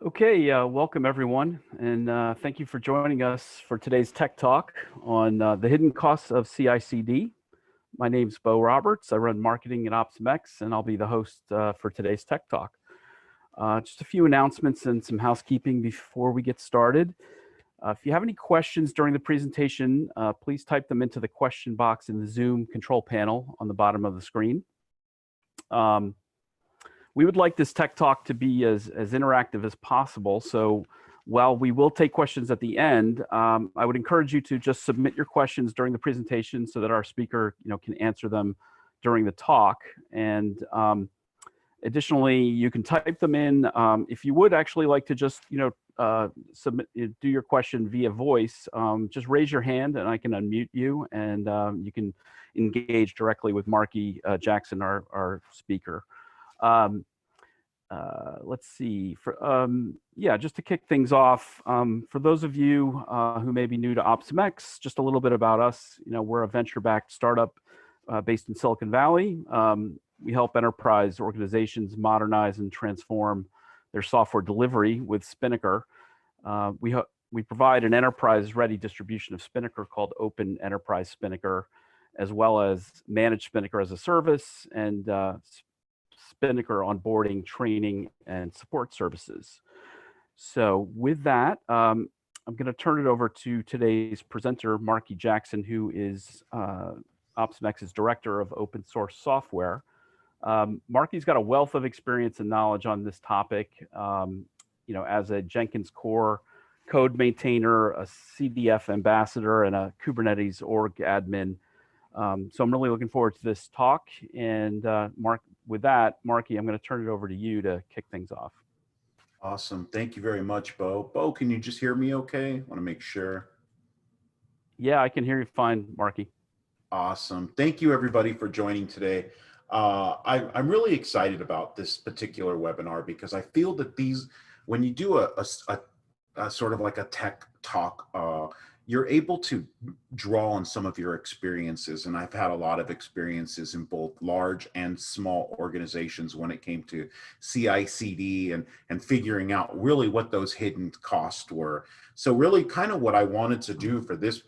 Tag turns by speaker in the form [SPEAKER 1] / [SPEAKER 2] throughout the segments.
[SPEAKER 1] Okay, welcome everyone, and thank you for joining us for today's Tech Talk on the hidden costs of CI/CD. My name's Bo Roberts. I run marketing at OpsMX, and I'll be the host for today's Tech Talk. Just a few announcements and some housekeeping before we get started. If you have any questions during the presentation, please type them into the question box in the Zoom control panel on the bottom of the screen. We would like this Tech Talk to be as interactive as possible. So while we will take questions at the end, I would encourage you to just submit your questions during the presentation so that our speaker can answer them during the talk. And additionally, you can type them in. If you would actually like to just submit, do your question via voice, just raise your hand and I can unmute you, and you can engage directly with Marky Jackson, our speaker. Let's see. Just to kick things off, for those of you who may be new to OpsMX, just a little bit about us. We're a venture-backed startup based in Silicon Valley. We help enterprise organizations modernize and transform their software delivery with Spinnaker. We provide an enterprise-ready distribution of Spinnaker called Open Enterprise Spinnaker, as well as managed Spinnaker as a service and Spinnaker onboarding, training, and support services. So with that, I'm going to turn it over to today's presenter, Marky Jackson, who is OpsMX's Director of Open Source Software. Marky's got a wealth of experience and knowledge on this topic. As a Jenkins core code maintainer, a CDF ambassador, and a Kubernetes org admin. So I'm really looking forward to this talk. And with that, Marky, I'm going to turn it over to you to kick things off.
[SPEAKER 2] Awesome. Thank you very much, Bo. Bo, can you just hear me okay? I want to make sure.
[SPEAKER 1] Yeah, I can hear you fine, Marky.
[SPEAKER 2] Awesome. Thank you, everybody, for joining today. I'm really excited about this particular webinar because I feel that when you do a sort of like a tech talk, you're able to draw on some of your experiences. And I've had a lot of experiences in both large and small organizations when it came to CI/CD and figuring out really what those hidden costs were. So really kind of what I wanted to do for this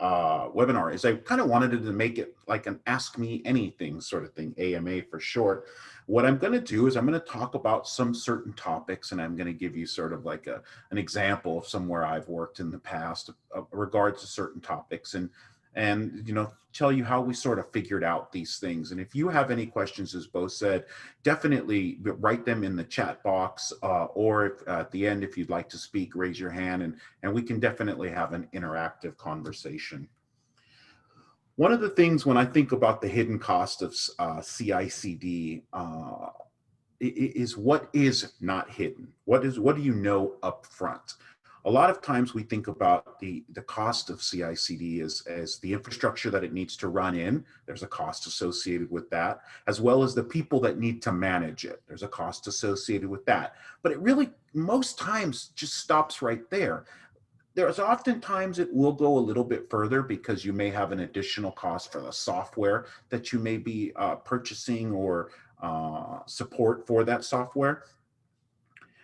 [SPEAKER 2] webinar is I kind of wanted to make it like an Ask Me Anything sort of thing, AMA for short. What I'm going to do is I'm going to talk about some certain topics, and I'm going to give you sort of like an example of somewhere I've worked in the past regards to certain topics, and tell you how we sort of figured out these things. And if you have any questions, as Bo said, definitely write them in the chat box, or if, at the end, if you'd like to speak, raise your hand, and we can definitely have an interactive conversation. One of the things when I think about the hidden cost of CI/CD is what is not hidden. What do you know up front? A lot of times we think about the cost of CI/CD as the infrastructure that it needs to run in. There's a cost associated with that, as well as the people that need to manage it. There's a cost associated with that. But it really, most times, just stops right there. There's oftentimes it will go a little bit further because you may have an additional cost for the software that you may be purchasing or support for that software.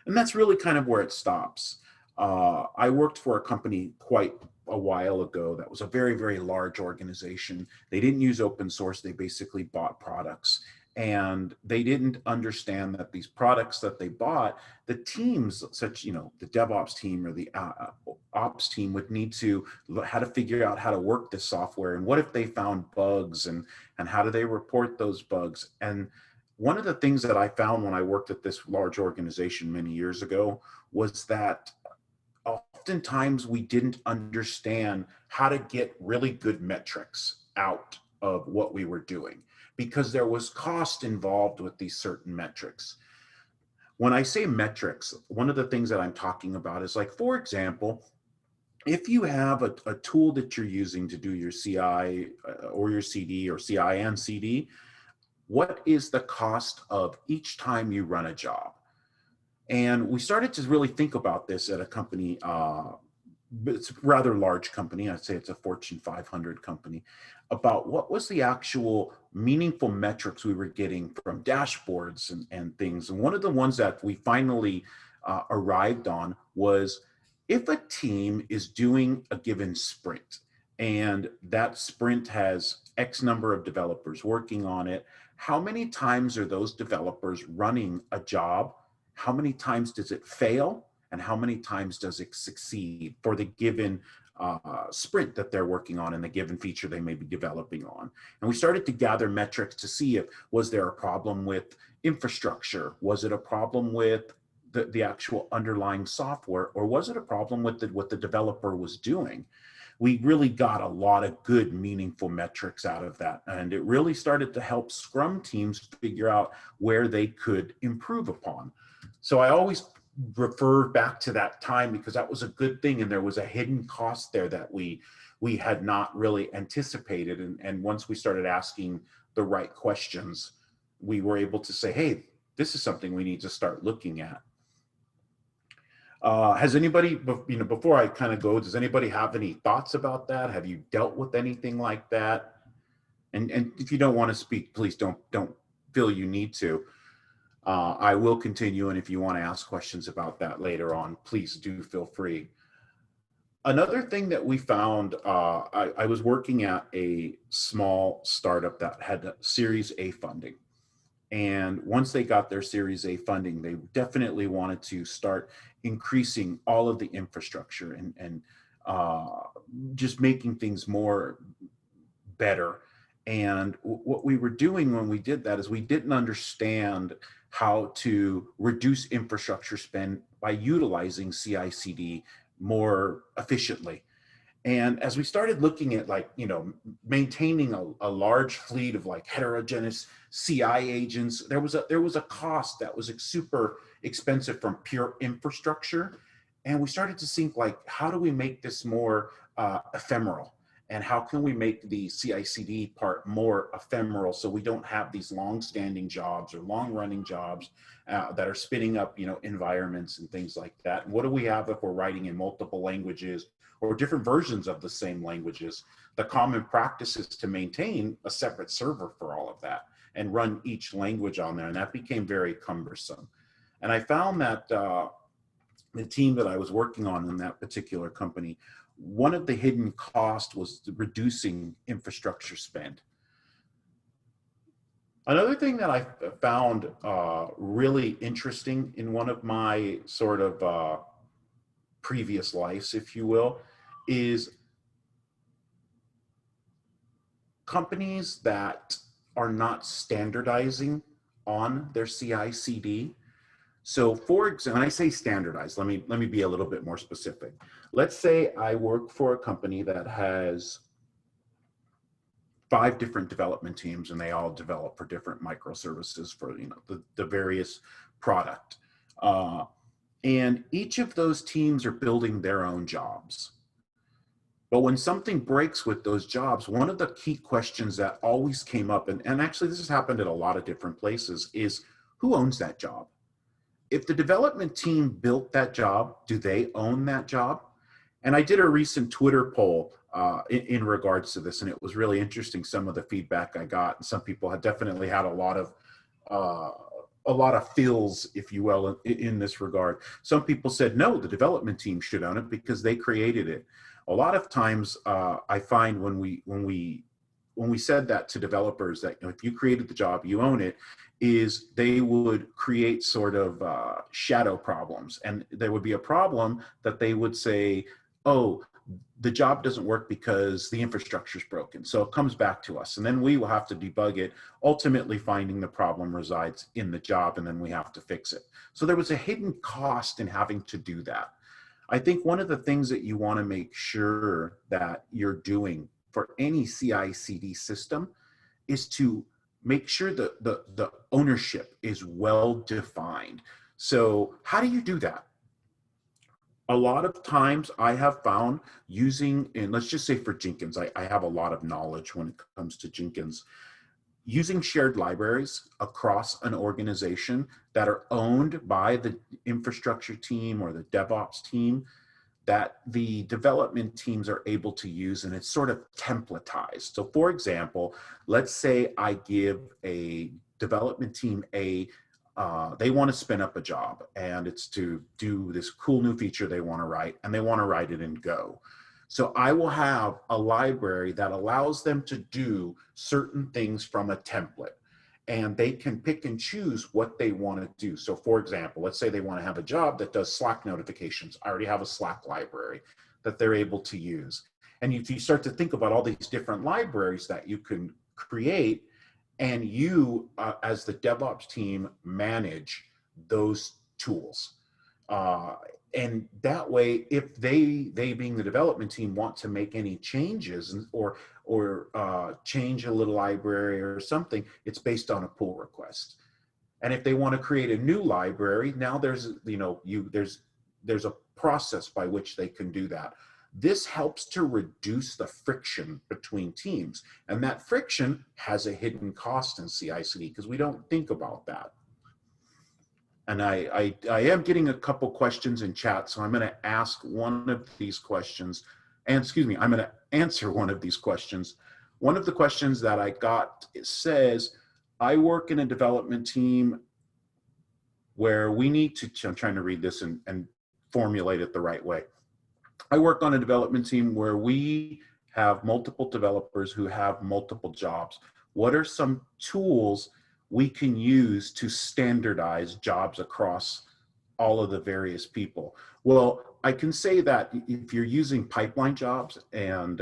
[SPEAKER 2] And that's really kind of where it stops. I worked for a company quite a while ago that was a very, very large organization. They didn't use open source. They basically bought products. And they didn't understand that these products that they bought, the teams, such, the DevOps team or the ops team would need to how to figure out how to work this software. And what if they found bugs, and how do they report those bugs? And one of the things that I found when I worked at this large organization many years ago was that oftentimes we didn't understand how to get really good metrics out of what we were doing, because there was cost involved with these certain metrics. When I say metrics, one of the things that I'm talking about is, like, for example, if you have a tool that you're using to do your CI or your CD, or CI and CD, what is the cost of each time you run a job? And we started to really think about this at a company, it's a rather large company, I'd say it's a Fortune 500 company, about what was the actual meaningful metrics we were getting from dashboards and things. And one of the ones that we finally arrived on was, if a team is doing a given sprint and that sprint has X number of developers working on it, how many times are those developers running a job? How many times does it fail? And how many times does it succeed for the given sprint that they're working on and the given feature they may be developing on? And we started to gather metrics to see if, was there a problem with infrastructure? Was it a problem with the actual underlying software? Or was it a problem with what the developer was doing? We really got a lot of good, meaningful metrics out of that. And it really started to help Scrum teams figure out where they could improve upon. So I always refer back to that time because that was a good thing. And there was a hidden cost there that we had not really anticipated. And once we started asking the right questions, we were able to say, hey, this is something we need to start looking at. Has anybody, before I kind of go, does anybody have any thoughts about that? Have you dealt with anything like that? And if you don't want to speak, please don't feel you need to. I will continue, and if you want to ask questions about that later on, please do feel free. Another thing that we found, I was working at a small startup that had Series A funding. And once they got their Series A funding, they definitely wanted to start increasing all of the infrastructure and just making things more better. And what we were doing when we did that is we didn't understand how to reduce infrastructure spend by utilizing CI/CD more efficiently. And as we started looking at maintaining a large fleet of heterogeneous CI agents, there was a cost that was super expensive from pure infrastructure. And we started to think how do we make this more ephemeral? And how can we make the CI/CD part more ephemeral so we don't have these long-standing jobs or long-running jobs that are spinning up, environments and things like that? And what do we have if we're writing in multiple languages or different versions of the same languages? The common practice is to maintain a separate server for all of that and run each language on there. And that became very cumbersome. And I found that the team that I was working on in that particular company, one of the hidden costs was reducing infrastructure spend. Another thing that I found really interesting in one of my sort of previous lives, if you will, is companies that are not standardizing on their CI/CD. So for example, when I say standardized, let me be a little bit more specific. Let's say I work for a company that has 5 different development teams and they all develop for different microservices for the various product. And each of those teams are building their own jobs. But when something breaks with those jobs, one of the key questions that always came up, and actually this has happened at a lot of different places, is who owns that job? If the development team built that job, do they own that job? And I did a recent Twitter poll in regards to this, and it was really interesting, some of the feedback I got. And some people had definitely had a lot of feels, if you will, in this regard. Some people said, no, the development team should own it because they created it. A lot of times I find when we said that to developers, that if you created the job, you own it, is they would create sort of shadow problems. And there would be a problem that they would say, oh, the job doesn't work because the infrastructure is broken. So it comes back to us. And then we will have to debug it, ultimately finding the problem resides in the job, and then we have to fix it. So there was a hidden cost in having to do that. I think one of the things that you want to make sure that you're doing for any CI/CD system is to make sure that the ownership is well defined. So how do you do that? A lot of times I have found using, and let's just say for Jenkins, I have a lot of knowledge when it comes to Jenkins, using shared libraries across an organization that are owned by the infrastructure team or the DevOps team that the development teams are able to use, and it's sort of templatized. So for example, let's say I give a development team A they want to spin up a job, and it's to do this cool new feature they want to write, and they want to write it in Go. So I will have a library that allows them to do certain things from a template, and they can pick and choose what they want to do. So for example, let's say they want to have a job that does Slack notifications. I already have a Slack library that they're able to use. And if you start to think about all these different libraries that you can create, and you as the DevOps team manage those tools. And that way, if they being the development team want to make any changes or change a little library or something, it's based on a pull request. And if they want to create a new library, now there's there's a process by which they can do that. This helps to reduce the friction between teams. And that friction has a hidden cost in CI/CD because we don't think about that. And I am getting a couple questions in chat, so I'm going to ask one of these questions. And excuse me, I'm going to answer one of these questions. One of the questions that I got says, I work in a development team where we need to, I'm trying to read this and formulate it the right way. I work on a development team where we have multiple developers who have multiple jobs. What are some tools we can use to standardize jobs across all of the various people? Well, I can say that if you're using pipeline jobs and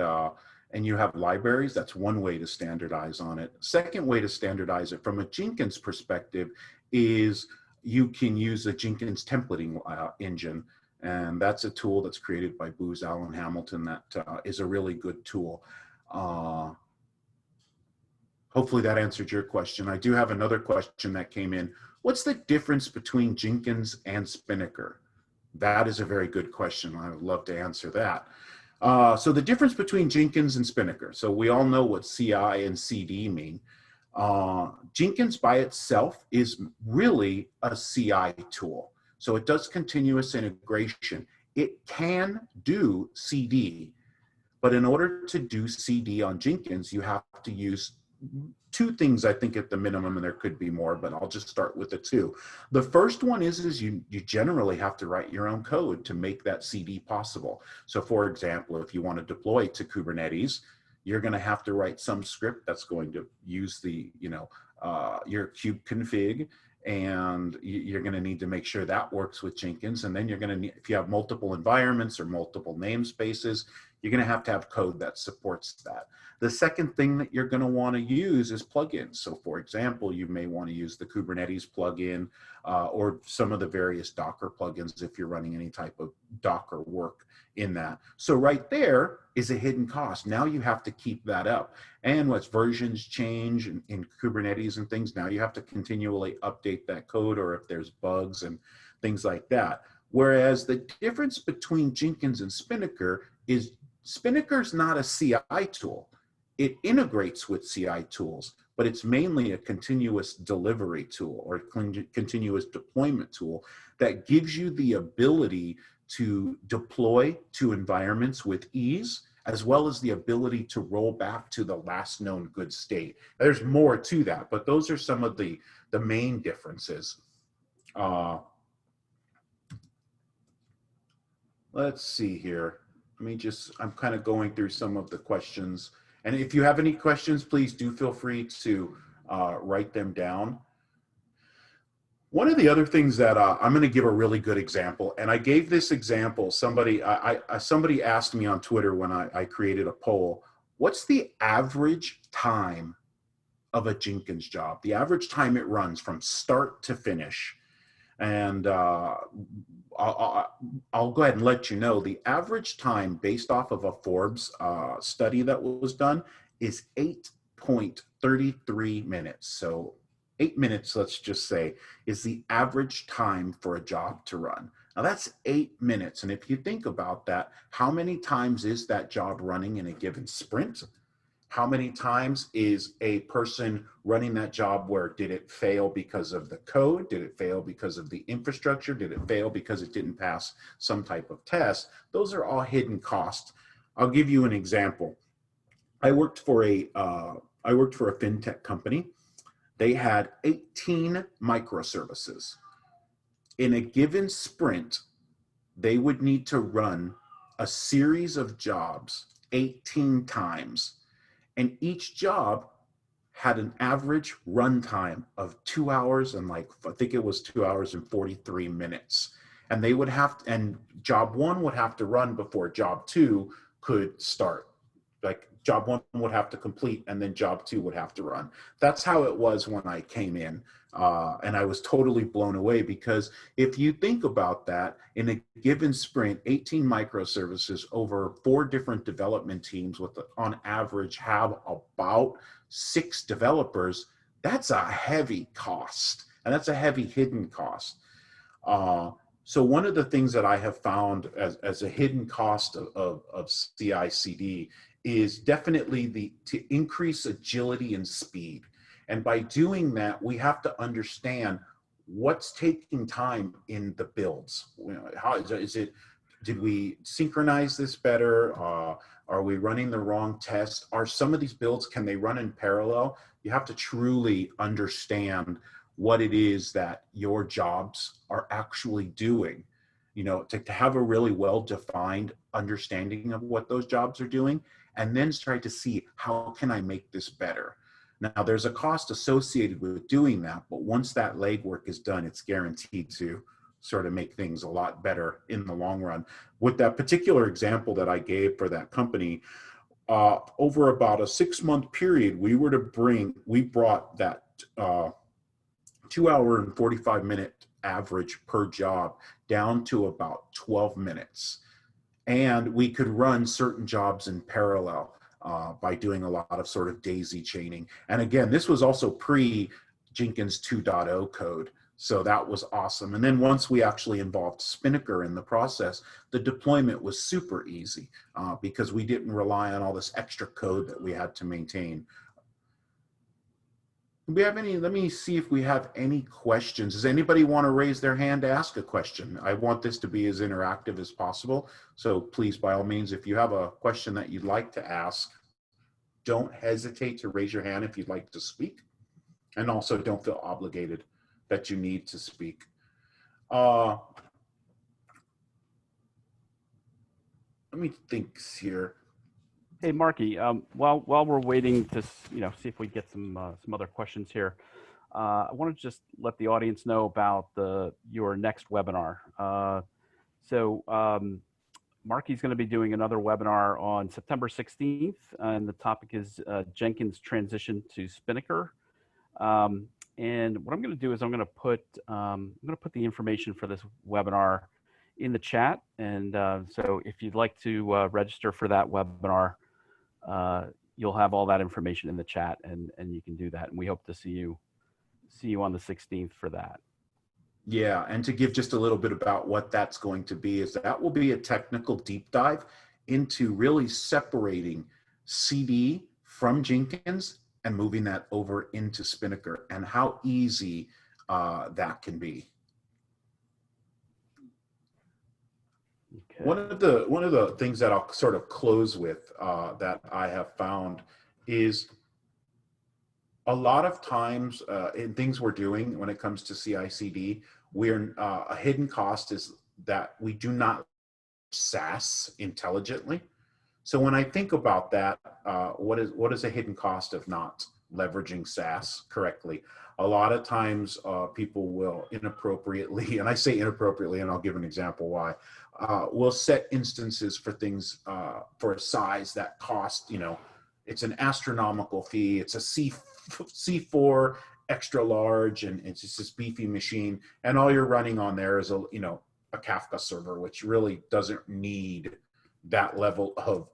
[SPEAKER 2] you have libraries, that's one way to standardize on it. Second way to standardize it from a Jenkins perspective is you can use a Jenkins templating engine. And that's a tool that's created by Booz Allen Hamilton that is a really good tool. Hopefully that answered your question. I do have another question that came in. What's the difference between Jenkins and Spinnaker? That is a very good question. I would love to answer that. So the difference between Jenkins and Spinnaker. So we all know what CI and CD mean. Jenkins by itself is really a CI tool. So it does continuous integration. It can do CD, but in order to do CD on Jenkins, you have to use two things, I think, at the minimum, and there could be more, but I'll just start with the two. The first one is you generally have to write your own code to make that CD possible. So for example, if you want to deploy to Kubernetes, you're going to have to write some script that's going to use the, your kubectl, and you're going to need to make sure that works with Jenkins. And then you're going to need, if you have multiple environments or multiple namespaces, you're going to have code that supports that. The second thing that you're going to want to use is plugins. So for example, you may want to use the Kubernetes plugin or some of the various Docker plugins if you're running any type of Docker work in that. So right there is a hidden cost. Now you have to keep that up. And as versions change in Kubernetes and things, now you have to continually update that code, or if there's bugs and things like that. Whereas the difference between Jenkins and Spinnaker is Spinnaker's not a CI tool. It integrates with CI tools, but it's mainly a continuous delivery tool or continuous deployment tool that gives you the ability to deploy to environments with ease, as well as the ability to roll back to the last known good state. There's more to that, but those are some of the main differences. Let's see here. I'm kind of going through some of the questions. And if you have any questions, please do feel free to write them down. One of the other things that I'm going to give a really good example, and I gave this example, somebody asked me on Twitter when I created a poll, what's the average time of a Jenkins job? The average time it runs from start to finish. And I'll go ahead and let you know, the average time based off of a Forbes study that was done is 8.33 minutes. So 8 minutes, let's just say, is the average time for a job to run. Now that's 8 minutes. And if you think about that, how many times is that job running in a given sprint? How many times is a person running that job where did it fail because of the code? Did it fail because of the infrastructure? Did it fail because it didn't pass some type of test? Those are all hidden costs. I'll give you an example. I worked for a fintech company they had 18 microservices. In a given sprint, they would need to run a series of jobs 18 times, and each job had an average runtime of 2 hours and I think it was 2 hours and 43 minutes. And they would have, and job one would have to run before job two could start. Like job one would have to complete and then job two would have to run. That's how it was when I came in. And I was totally blown away, because if you think about that, in a given sprint, 18 microservices over 4 different development teams with on average have about 6 developers, that's a heavy cost, and that's a heavy hidden cost. So one of the things that I have found as a hidden cost of CI/CD is definitely to increase agility and speed. And by doing that, we have to understand what's taking time in the builds. How is it? Did we synchronize this better? Are we running the wrong test? Are some of these builds, can they run in parallel? You have to truly understand what it is that your jobs are actually doing, to have a really well-defined understanding of what those jobs are doing, and then try to see, how can I make this better? Now, there's a cost associated with doing that, but once that legwork is done, it's guaranteed to sort of make things a lot better in the long run. With that particular example that I gave for that company, over about a 6-month period, we brought that 2 hour and 45-minute average per job down to about 12 minutes. And we could run certain jobs in parallel by doing a lot of sort of daisy chaining. And again, this was also pre-Jenkins 2.0 code. So that was awesome. And then once we actually involved Spinnaker in the process, the deployment was super easy because we didn't rely on all this extra code that we had to maintain. Do we have any? Let me see if we have any questions. Does anybody want to raise their hand to ask a question? I want this to be as interactive as possible. So please, by all means, if you have a question that you'd like to ask, don't hesitate to raise your hand if you'd like to speak. And also don't feel obligated that you need to speak. Let me think here.
[SPEAKER 1] Hey, Marky, while we're waiting to see if we get some other questions here, I want to just let the audience know about your next webinar. Marky's going to be doing another webinar on September 16th, and the topic is Jenkins transition to Spinnaker. And what I'm going to do is I'm going to put the information for this webinar in the chat, and so if you'd like to register for that webinar, you'll have all that information in the chat, and you can do that. And we hope to see you on the 16th for that.
[SPEAKER 2] Yeah, and to give just a little bit about what that's going to be, is that will be a technical deep dive into really separating CD from Jenkins and moving that over into Spinnaker, and how easy that can be. Okay. One of the things that I'll sort of close with that I have found is a lot of times in things we're doing when it comes to CI/CD, we're a hidden cost is that we do not SaaS intelligently. So when I think about that, what is a hidden cost of not leveraging SaaS correctly? A lot of times people will inappropriately, and I say inappropriately, and I'll give an example why, will set instances for things for a size that cost, it's an astronomical fee. It's a C4 extra large, and it's just this beefy machine, and all you're running on there is a Kafka server, which really doesn't need that level of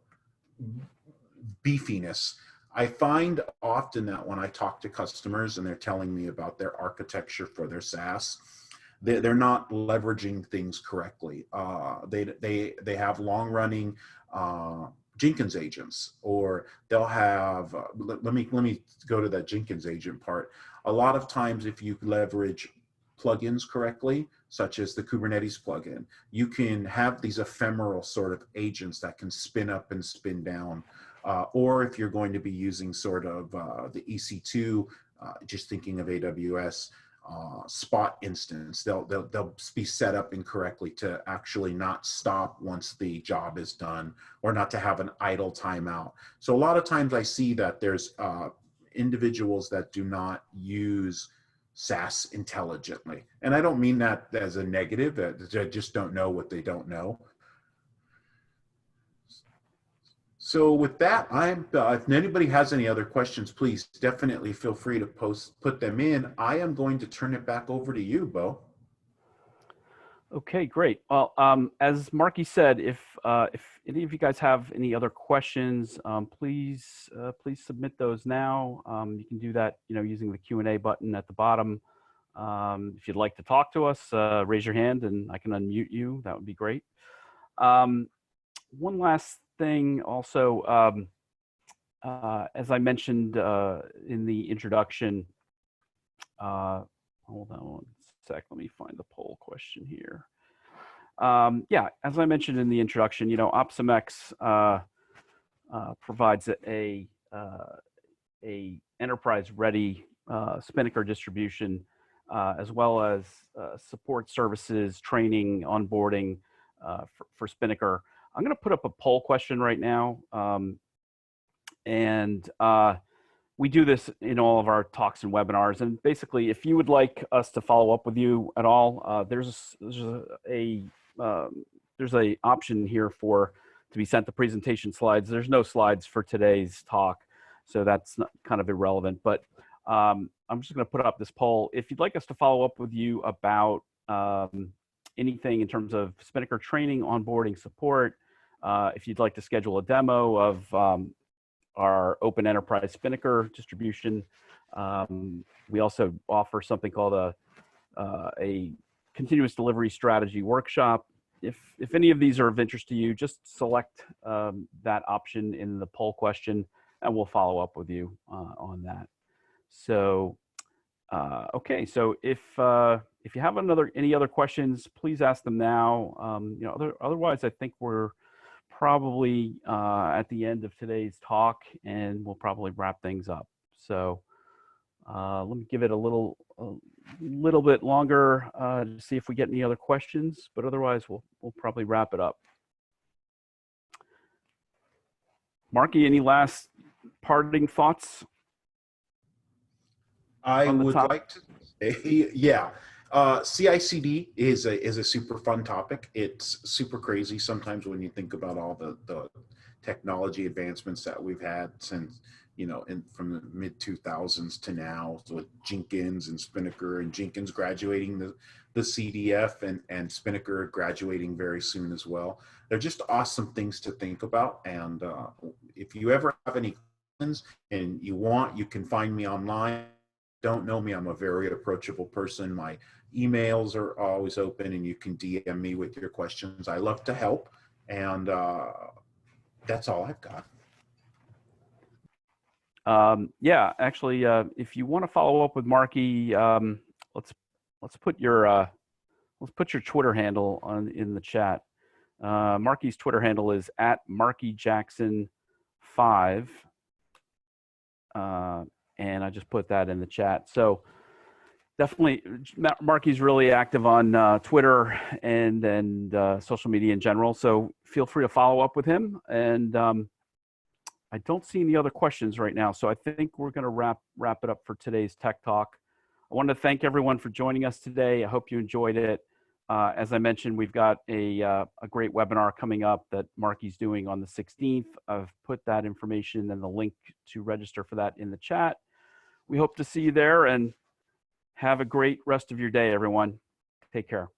[SPEAKER 2] beefiness. I find often that when I talk to customers and they're telling me about their architecture for their SaaS, they're not leveraging things correctly. They have long running Jenkins agents, or they'll have, let me go to that Jenkins agent part. A lot of times if you leverage plugins correctly, such as the Kubernetes plugin, you can have these ephemeral sort of agents that can spin up and spin down or if you're going to be using sort of the EC2, just thinking of AWS, Spot instance, they'll be set up incorrectly to actually not stop once the job is done, or not to have an idle timeout. So a lot of times I see that there's individuals that do not use SAS intelligently. And I don't mean that as a negative, they just don't know what they don't know. So with that, if anybody has any other questions, please definitely feel free to put them in. I am going to turn it back over to you, Bo.
[SPEAKER 1] Okay, great. Well, as Marky said, if any of you guys have any other questions, please submit those now. You can do that, using the Q&A button at the bottom. If you'd like to talk to us, raise your hand and I can unmute you. That would be great. One last thing also, as I mentioned in the introduction, hold on one sec, let me find the poll question here. Yeah, as I mentioned in the introduction, OpsumX provides a enterprise-ready Spinnaker distribution, as well as support services, training, onboarding for Spinnaker. I'm going to put up a poll question right now, and we do this in all of our talks and webinars. And basically, if you would like us to follow up with you at all, there's a option here to be sent the presentation slides. There's no slides for today's talk, so that's kind of irrelevant. But I'm just going to put up this poll. If you'd like us to follow up with you about anything in terms of Spinnaker training, onboarding, support, if you'd like to schedule a demo of our open enterprise Spinnaker distribution, we also offer something called a continuous delivery strategy workshop. If any of these are of interest to you, just select that option in the poll question, and we'll follow up with you on that. So, okay. So if you have any other questions, please ask them now. Otherwise, I think we're probably at the end of today's talk, and we'll probably wrap things up. So let me give it a little bit longer to see if we get any other questions, but otherwise we'll probably wrap it up. Marky, any last parting thoughts?
[SPEAKER 2] I would like to say, yeah. CI/CD is a super fun topic. It's super crazy sometimes when you think about all the technology advancements that we've had since, from the mid 2000s to now, with Jenkins and Spinnaker, and Jenkins graduating the CDF and Spinnaker graduating very soon as well. They're just awesome things to think about. And if you ever have any questions and you can find me online. Don't know me, I'm a very approachable person. My emails are always open, and you can DM me with your questions. I love to help, and that's all I've got.
[SPEAKER 1] Yeah, actually, if you want to follow up with Marky, let's put your Twitter handle in the chat. Marky's Twitter handle is @MarkyJackson5. And I just put that in the chat. So definitely, Marky's really active on Twitter and social media in general. So feel free to follow up with him. And I don't see any other questions right now. So I think we're going to wrap it up for today's Tech Talk. I want to thank everyone for joining us today. I hope you enjoyed it. As I mentioned, we've got a great webinar coming up that Marky's doing on the 16th. I've put that information and the link to register for that in the chat. We hope to see you there, and have a great rest of your day, everyone. Take care.